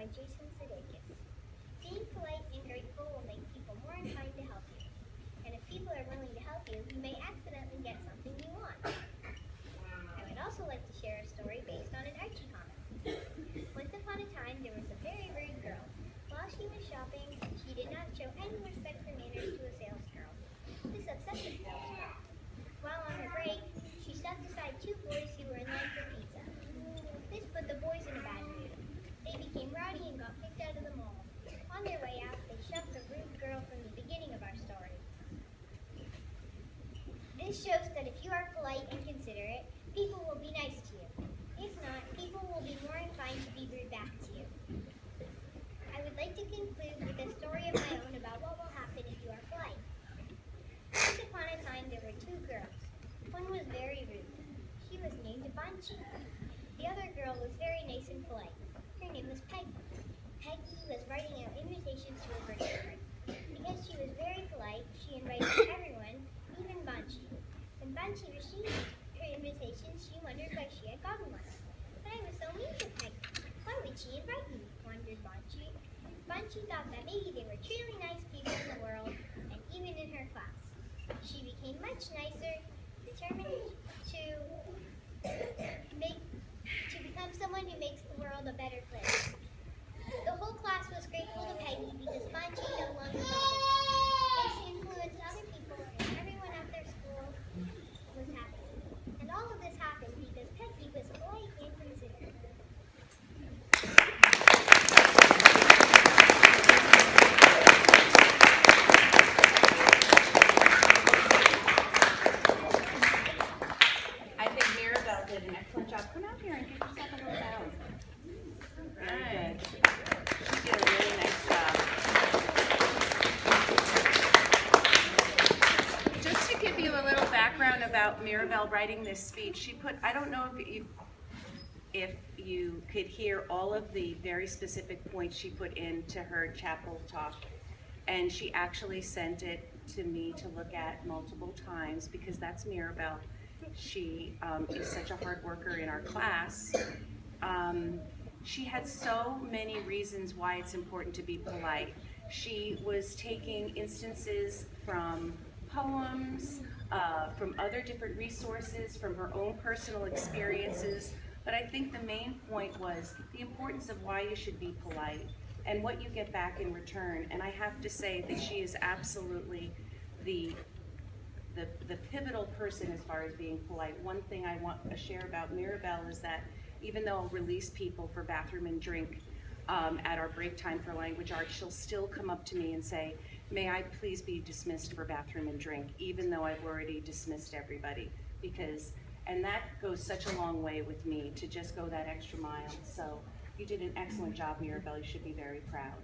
by Sudeikis. Being polite and grateful will make people more inclined to help you. And if people are willing to help you, you may accidentally get something you want. I would also like to share a story based on an Archie comic. Once upon a time, there was a very rude girl. While she was shopping, she did not show any respect or manners to a salesgirl. This upset the salesgirl. While on her break, she shoved aside two boys who were in line for pizza. This put the boys in a bad mood. They became rowdy and got kicked out of the mall. On their way out, they shoved the rude girl from the beginning of our story. This shows that if you are polite and considerate, people will be nice to you. If not, people will be more inclined to be rude back to you. I would like to conclude with a story of my own about what will happen if you are polite. Once upon a time, there were two girls. One was very rude. She was named Banshee. The other girl was very nice and polite. Her name was Peggy. Peggy was writing out invitations to her birthday party. Because she was very polite, she invited everyone, even Banshee. When Banshee received her invitation, she wondered why she had gotten one. But I was so mean to Peggy. Why would she invite me? Wondered Banshee. Banshee thought that maybe there were truly nice people in the world, and even in her class. She became much nicer, determined to become someone who makes the world a better place. The whole class was grateful to Peggy because Banshee no longer bothered them. She influenced other people, and everyone at their school was happy. And all of this happened because Peggy was polite and considerate. I think Mirabel did an excellent job. Come out here and give yourself a little bow. Very good. She did a really nice job. Just to give you a little background about Mirabel writing this speech, she put, I don't know if you could hear all of the very specific points she put into her chapel talk, and she actually sent it to me to look at multiple times because that's Mirabel. She is such a hard worker in our class. She had so many reasons why it's important to be polite. She was taking instances from poems, from other different resources, from her own personal experiences. But I think the main point was the importance of why you should be polite and what you get back in return. And I have to say that she is absolutely the pivotal person as far as being polite. One thing I want to share about Mirabel is that even though I'll release people for bathroom and drink at our break time for language arts, she'll still come up to me and say, may I please be dismissed for bathroom and drink, even though I've already dismissed everybody. And that goes such a long way with me to just go that extra mile. So you did an excellent job, Mirabel. You should be very proud.